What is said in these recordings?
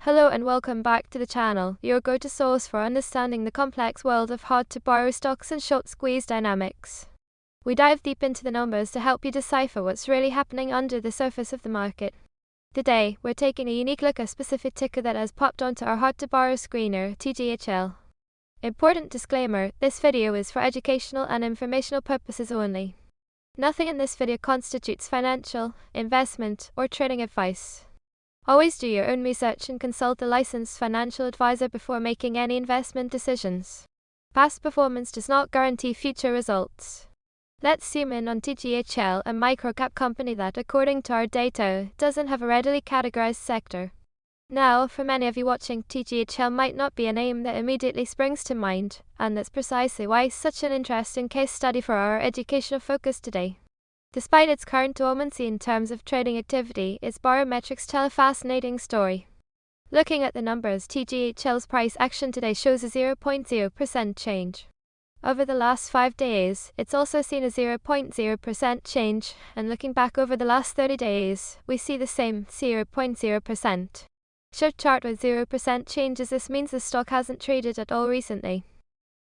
Hello and welcome back to the channel, your go-to source for understanding the complex world of hard-to-borrow stocks and short squeeze dynamics. We dive deep into the numbers to help you decipher what's really happening under the surface of the market. Today, we're taking a unique look at a specific ticker that has popped onto our hard-to-borrow screener, TGHL. Important disclaimer, this video is for educational and informational purposes only. Nothing in this video constitutes financial, investment, or trading advice. Always do your own research and consult a licensed financial advisor before making any investment decisions. Past performance does not guarantee future results. Let's zoom in on TGHL, a microcap company that, according to our data, doesn't have a readily categorized sector. Now, for many of you watching, TGHL might not be a name that immediately springs to mind, and that's precisely why it's such an interesting case study for our educational focus today. Despite its current dormancy in terms of trading activity, its barometrics tell a fascinating story. Looking at the numbers, TGHL's price action today shows a 0.0% change. Over the last 5 days, it's also seen a 0.0% change, and looking back over the last 30 days, we see the same 0.0%. Short chart with 0% changes. This means the stock hasn't traded at all recently.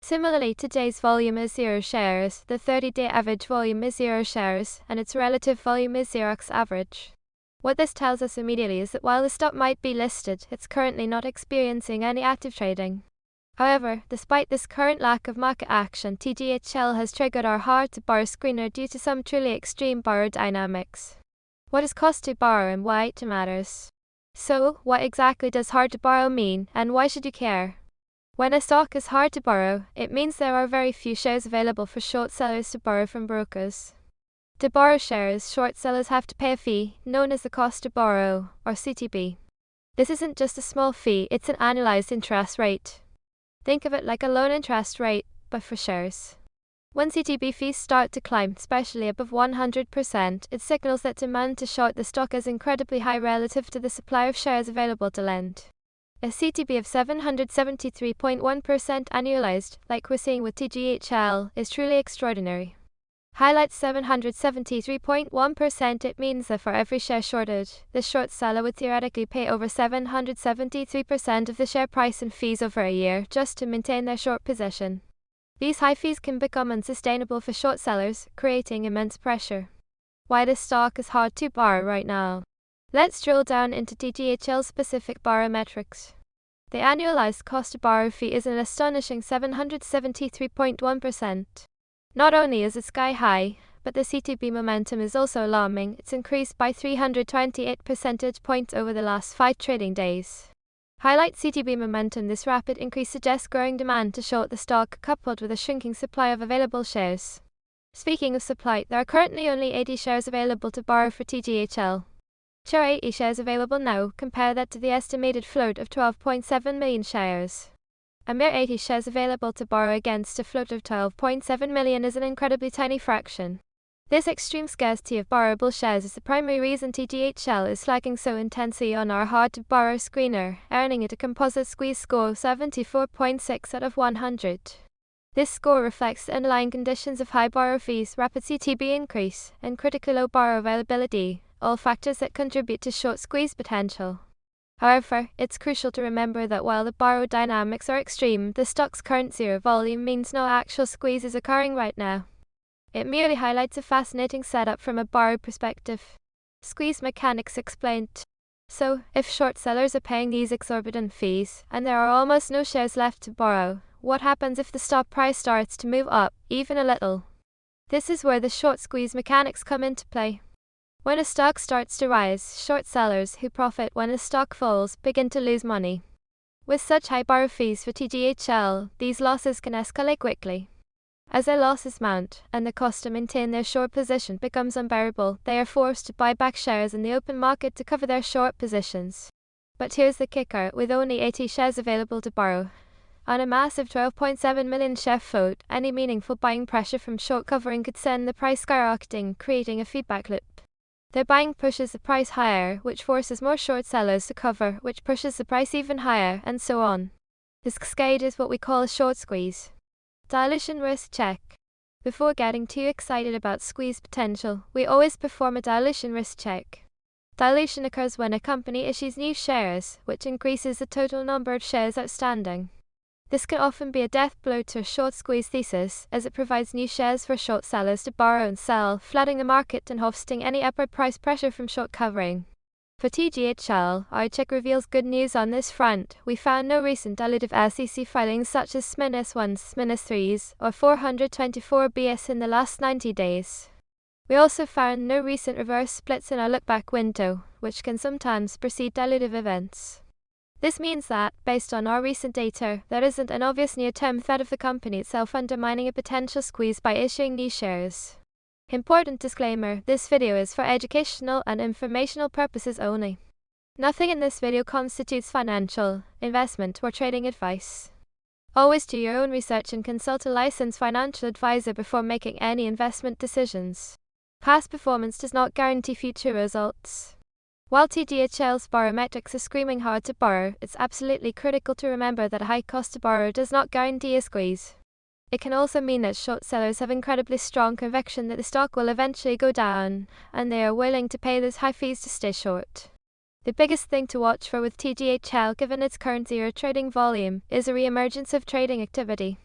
Similarly, today's volume is 0 shares, the 30-day average volume is 0 shares, and its relative volume is 0x average. What this tells us immediately is that while the stock might be listed, it's currently not experiencing any active trading. However, despite this current lack of market action, TGHL has triggered our hard-to-borrow screener due to some truly extreme borrow dynamics. What is cost to borrow and why it matters? So, what exactly does hard to borrow mean, and why should you care? When a stock is hard to borrow, it means there are very few shares available for short sellers to borrow from brokers. To borrow shares, short sellers have to pay a fee, known as the cost to borrow, or CTB. This isn't just a small fee, it's an annualized interest rate. Think of it like a loan interest rate, but for shares. When CTB fees start to climb, especially above 100%, it signals that demand to short the stock is incredibly high relative to the supply of shares available to lend. A CTB of 773.1% annualized, like we're seeing with TGHL, is truly extraordinary. Highlights 773.1%. It means that for every share shorted, the short seller would theoretically pay over 773% of the share price in fees over a year just to maintain their short position. These high fees can become unsustainable for short sellers, creating immense pressure. Why this stock is hard to borrow right now. Let's drill down into TGHL's specific barometrics. The annualized cost to borrow fee is an astonishing 773.1%. Not only is it sky high, but the CTB momentum is also alarming. It's increased by 328 percentage points over the last 5 trading days. Highlight CTB momentum. This rapid increase suggests growing demand to short the stock, coupled with a shrinking supply of available shares. Speaking of supply, there are currently only 80 shares available to borrow for TGHL. Sure, 80 shares available now, compare that to the estimated float of 12.7 million shares. A mere 80 shares available to borrow against a float of 12.7 million is an incredibly tiny fraction. This extreme scarcity of borrowable shares is the primary reason TGHL is lagging so intensely on our hard-to-borrow screener, earning it a composite squeeze score of 74.6 out of 100. This score reflects the underlying conditions of high borrow fees, rapid CTB increase, and critically low borrow availability, all factors that contribute to short squeeze potential. However, it's crucial to remember that while the borrow dynamics are extreme, the stock's current zero volume means no actual squeeze is occurring right now. It merely highlights a fascinating setup from a borrow perspective. Squeeze mechanics explained. So, if short sellers are paying these exorbitant fees, and there are almost no shares left to borrow, what happens if the stock price starts to move up, even a little? This is where the short squeeze mechanics come into play. When a stock starts to rise, short sellers, who profit when a stock falls, begin to lose money. With such high borrow fees for TGHL, these losses can escalate quickly. As their losses mount, and the cost to maintain their short position becomes unbearable, they are forced to buy back shares in the open market to cover their short positions. But here's the kicker, with only 80 shares available to borrow. On a massive 12.7 million share float, any meaningful buying pressure from short covering could send the price skyrocketing, creating a feedback loop. Their buying pushes the price higher, which forces more short sellers to cover, which pushes the price even higher, and so on. This cascade is what we call a short squeeze. Dilution risk check. Before getting too excited about squeeze potential, we always perform a dilution risk check. Dilution occurs when a company issues new shares, which increases the total number of shares outstanding. This can often be a death blow to a short squeeze thesis, as it provides new shares for short sellers to borrow and sell, flooding the market and offsetting any upward price pressure from short covering. For TGHL, our check reveals good news on this front. We found no recent dilutive SEC filings such as SMIN-S1s, SMIN-S3s, or 424BS in the last 90 days. We also found no recent reverse splits in our look-back window, which can sometimes precede dilutive events. This means that, based on our recent data, there isn't an obvious near-term threat of the company itself undermining a potential squeeze by issuing new shares. Important disclaimer, this video is for educational and informational purposes only. Nothing in this video constitutes financial, investment, or trading advice. Always do your own research and consult a licensed financial advisor before making any investment decisions. Past performance does not guarantee future results. While TGHL's borrow metrics are screaming hard to borrow, it's absolutely critical to remember that a high cost to borrow does not guarantee a squeeze. It can also mean that short sellers have incredibly strong conviction that the stock will eventually go down, and they are willing to pay those high fees to stay short. The biggest thing to watch for with TGHL, given its current zero trading volume, is a re-emergence of trading activity.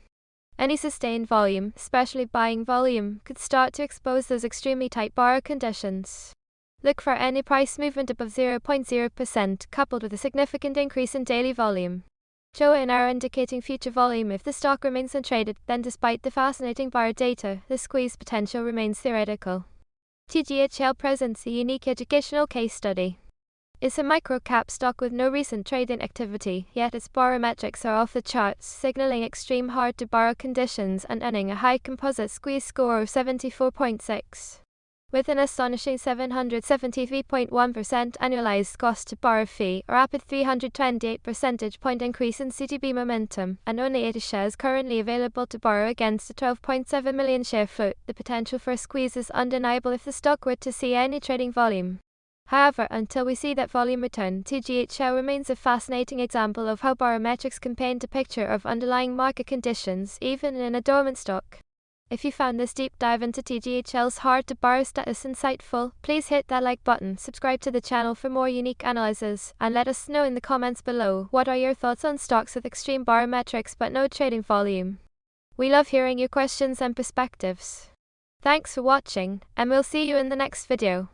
Any sustained volume, especially buying volume, could start to expose those extremely tight borrow conditions. Look for any price movement above 0.0% coupled with a significant increase in daily volume. Show an arrow indicating future volume. If the stock remains untraded, then despite the fascinating borrow data, the squeeze potential remains theoretical. TGHL presents a unique educational case study. It's a micro-cap stock with no recent trading activity, yet its borrow metrics are off the charts, signaling extreme hard-to-borrow conditions and earning a high composite squeeze score of 74.6. With an astonishing 773.1% annualized cost-to-borrow fee, a rapid 328 percentage point increase in CTB momentum, and only 80 shares currently available to borrow against a 12.7 million share float, the potential for a squeeze is undeniable if the stock were to see any trading volume. However, until we see that volume return, TGHL remains a fascinating example of how borrow metrics can paint a picture of underlying market conditions, even in a dormant stock. If you found this deep dive into TGHL's hard-to-borrow status insightful, please hit that like button, subscribe to the channel for more unique analyses, and let us know in the comments below what are your thoughts on stocks with extreme borrow metrics but no trading volume. We love hearing your questions and perspectives. Thanks for watching, and we'll see you in the next video.